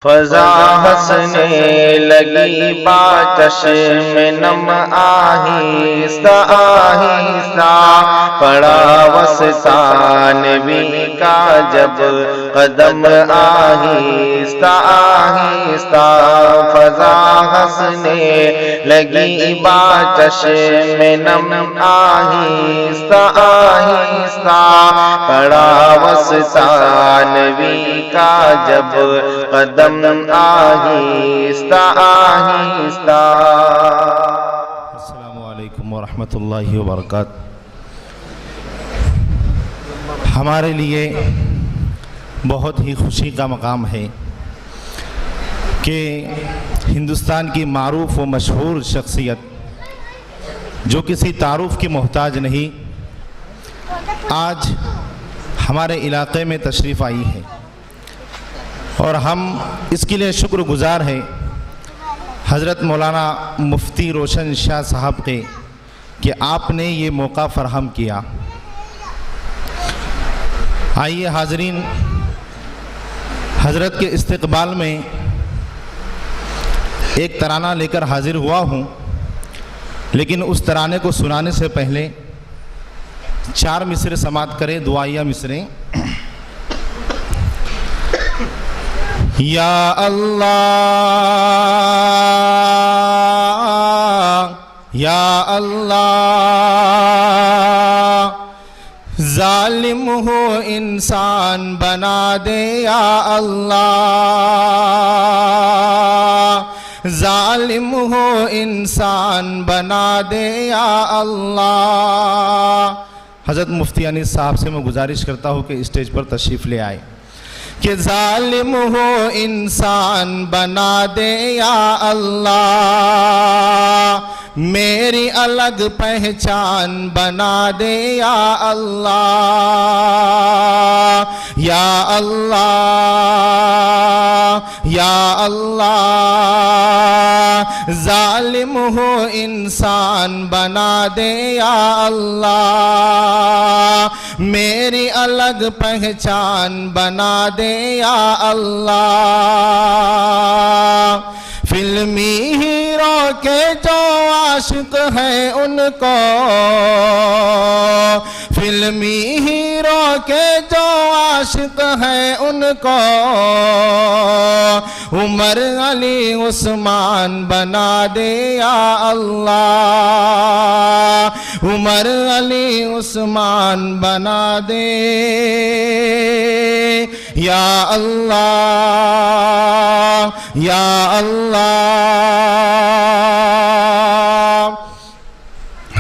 فضا ہنسنے لگی با چشم نم آہستہ آہستہ پڑا وسطی نبی کا جب قدم آہستہ آہستہ فضا ہنسنے لگی با چشم نم آہستہ آہستہ پڑا وسطی نبی کا جب قدم آہستہ آہستہ۔ السلام علیکم ورحمۃ اللہ وبرکاتہ۔ ہمارے لیے بہت ہی خوشی کا مقام ہے کہ ہندوستان کی معروف و مشہور شخصیت جو کسی تعارف کی محتاج نہیں آج ہمارے علاقے میں تشریف آئی ہے، اور ہم اس کے لیے شکر گزار ہیں حضرت مولانا مفتی روشن شاہ صاحب کے کہ آپ نے یہ موقع فراہم کیا۔ آئیے حاضرین، حضرت کے استقبال میں ایک ترانہ لے کر حاضر ہوا ہوں، لیکن اس ترانے کو سنانے سے پہلے 4 مصرے سماعت کریں، دعائیہ مصرے۔ یا اللہ یا اللہ، ظالم ہو انسان بنا دے یا اللہ، ظالم ہو انسان بنا دے یا اللہ۔ حضرت مفتی انیس صاحب سے میں گزارش کرتا ہوں کہ اسٹیج پر تشریف لے آئے کہ ظالم ہو انسان بنا دے یا اللہ، میری الگ پہچان بنا دے یا اللہ، یا اللہ یا اللہ، ظالم ہو انسان بنا دے یا اللہ، میری الگ پہچان بنا دے یا اللہ۔ فلمی ہیرو کے جو عاشق ہیں ان کو، فلمی ہیرو کے جو عاشق ہیں ان کو، عمر علی عثمان بنا دے یا اللہ، عمر علی عثمان بنا دے یا اللہ یا اللہ۔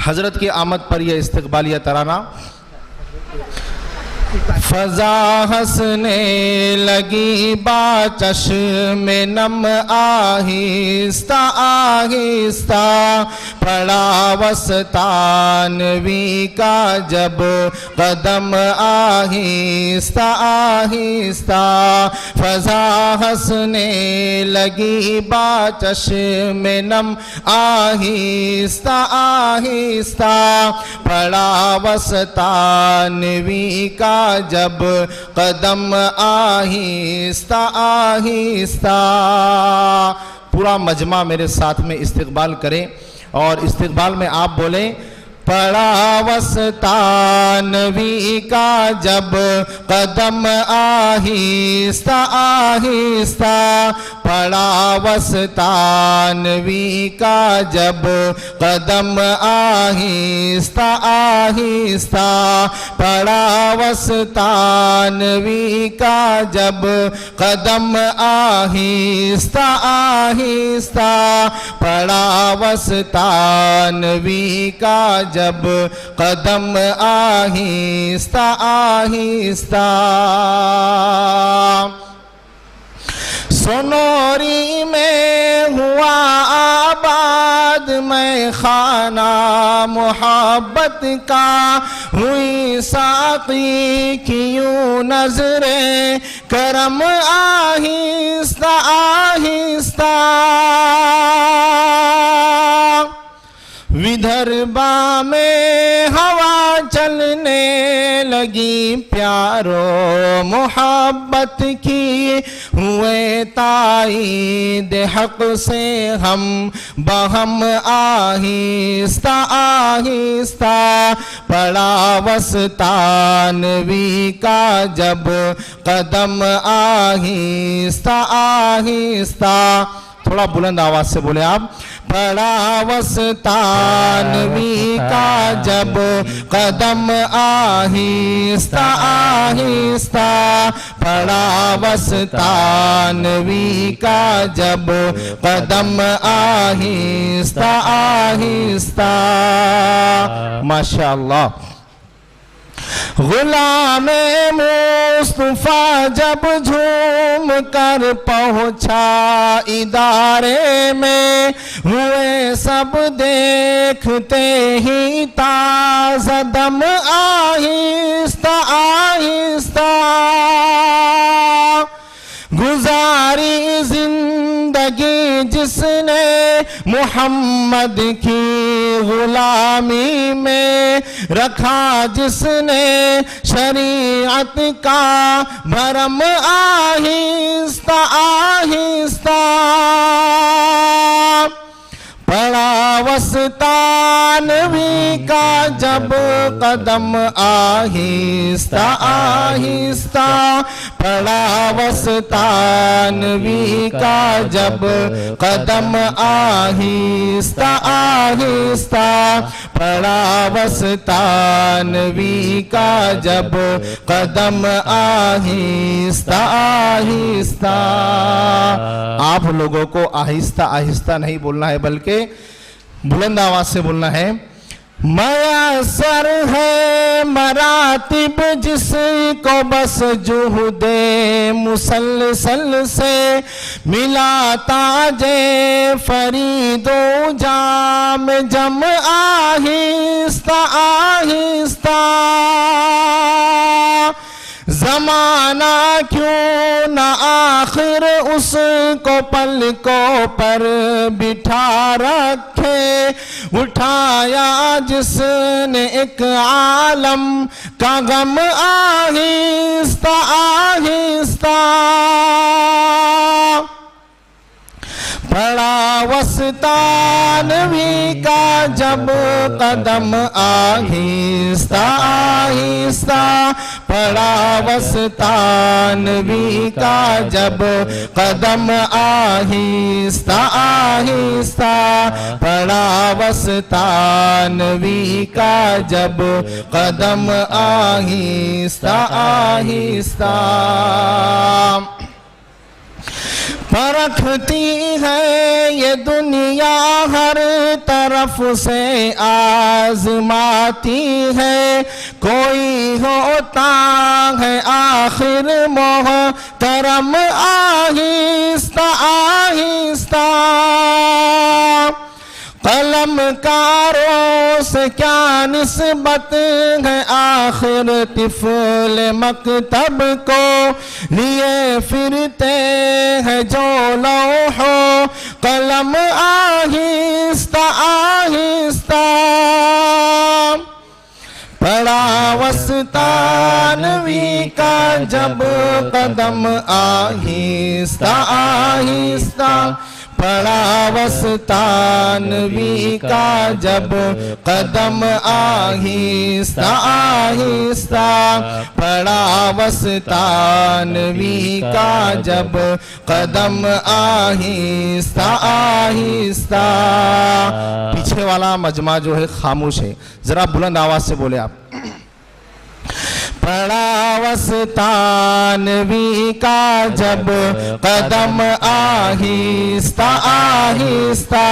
حضرت کی آمد پر یہ استقبالیہ ترانہ۔ فضا ہنسنے لگی با چشم نم آہستہ آہستہ پڑا وسطی نبی کا جب قدم آہستہ آہستہ، فضا ہنسنے لگی با چشم نم آہستہ آہستہ پڑا وسطی نبی کا جب قدم آہستہ آہستہ۔ پورا مجمع میرے ساتھ میں استقبال کریں، اور استقبال میں آپ بولیں، پڑا وسطی نبی کا جب قدم آہستہ آہستہ، پڑا وسطی نبی کا جب قدم آہستہ آہستہ، پڑا وسطی نبی کا جب قدم آہستہ آہستہ، پڑا وسطی نبی کا جب قدم آہستہ آہستہ۔ سنوری میں ہوا آباد میں خانہ محبت کا، ہوئی ساقی کی یوں نظریں کرم آہستہ آہستہ، ودربا میں ہوا چلنے لگی پیارو محبت کی، ہوئے تائید حق سے ہم بہم آہستہ آہستہ پڑا وسطانوی کا جب قدم آہستہ آہستہ. تھوڑا بلند آواز سے بولے آپ. پڑا وسطانوی کا جب قدم آہستہ آہستہ پڑا وسطانوی کا جب قدم آہستہ آہستہ. ماشاءاللہ. غلام مصطفیٰ جب جھوم کر پہنچا ادارے میں ہوئے سب دیکھتے ہی تازہ دم آہستہ آہستہ گزاری زندگی جس نے محمد کی غلامی میں رکھا جس نے شریعت کا بھرم آہستہ آہستہ پڑا وسطانوی کا جب قدم آہستہ آہستہ پڑا وسطانوی کا جب قدم آہستہ آہستہ پڑا وسطانوی کا جب قدم آہستہ آہستہ. آپ لوگوں کو آہستہ آہستہ نہیں بولنا ہے بلکہ بلند آواز سے بولنا ہے. میسر ہے مراتب جس کو بس جہد مسلسل سے ملا تاج فرید و جام جم آہستہ آہستہ زمانہ کیوں نہ آخر اس کو پلکوں پر بٹھا رکھے اٹھایا جس نے ایک عالم کا غم آہستہ آہستہ پڑا وسطانوی کا جب قدم آہستہ آہستہ پڑا وسطانوی کا جب قدم آہستہ آہستہ پڑا وسطانوی کا جب قدم آہستہ آہستہ پرکھتی ہے یہ دنیا ہر طرف سے آزماتی ہے کوئی ہوتا ہے آخر محترم آہستہ آہستہ قلم کاروں سے کیا نسبت ہے آخر طفل مکتب کو لیے پھرتے ہیں جو لوح و قلم آہستہ آہستہ پڑا وسطانوی کا جب قدم آہستہ آہستہ پڑا وسطانوی کا جب قدم آہستہ آہستہ پڑا وسطانوی کا جب قدم آہستہ آہستہ. پیچھے والا مجمع جو ہے خاموش ہے, ذرا بلند آواز سے بولے آپ. پڑا وسطانوی کا جب قدم آہستہ آہستہ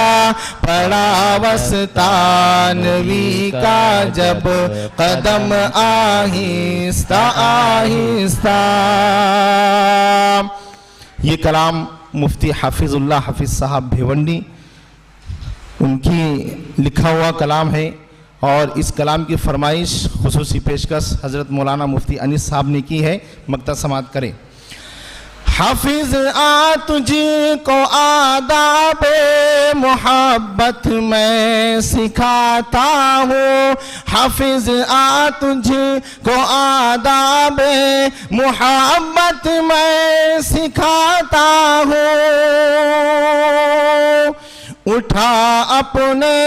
پڑا وسطانوی کا جب قدم آہستہ آہستہ. یہ کلام مفتی حافظ اللہ حافظ صاحب بھیونڈی ان کی لکھا ہوا کلام ہے, اور اس کلام کی فرمائش خصوصی پیشکش حضرت مولانا مفتی انیس صاحب نے کی ہے. مقطع سماعت کریں. حافظ تجھ کو آداب محبت میں سکھاتا ہوں، حافظ تجھ کو آداب محبت میں سکھاتا ہوں، اٹھا اپنے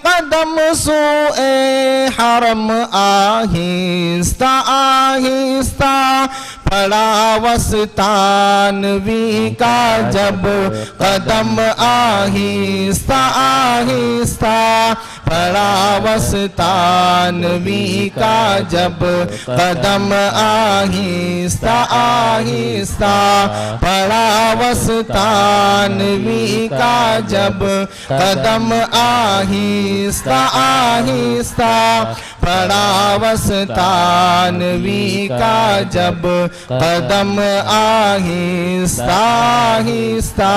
قدم سوئے حرم آہستہ آہستہ، پڑا وسطانوی کا جب قدم آہستہ آہستہ، پڑا وسطانوی کا جب قدم آہستہ آہستہ، پڑا وسطانوی کا جب قدم آہستہ آہستہ، پڑا وسطانوی کا جب قدم آہستہ آہستہ۔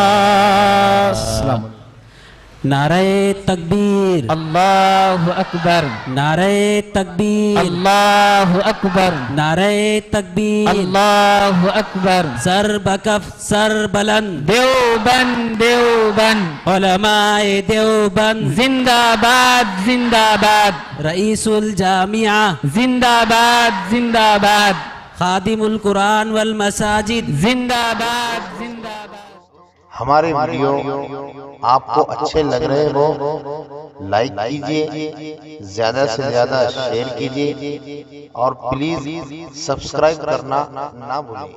نعرہ تکبیر، اللہ اکبر، نعرہ تکبیر، اللہ اکبر، نعرہ تکبیر، اللہ اکبر۔ سر بکف سر بلند، دیوبند دیوبند، علماء دیوبند، زندہ باد زندہ باد، رئیس الجامعہ، زندہ باد زندہ باد، خادم القرآن والمساجد، زندہ باد زندہ باد۔ ہمارے ویڈیو آپ کو اچھے لگ رہے ہو لائک کیجئے، زیادہ سے زیادہ شیئر کیجئے اور پلیز سبسکرائب کرنا نہ بھولیں۔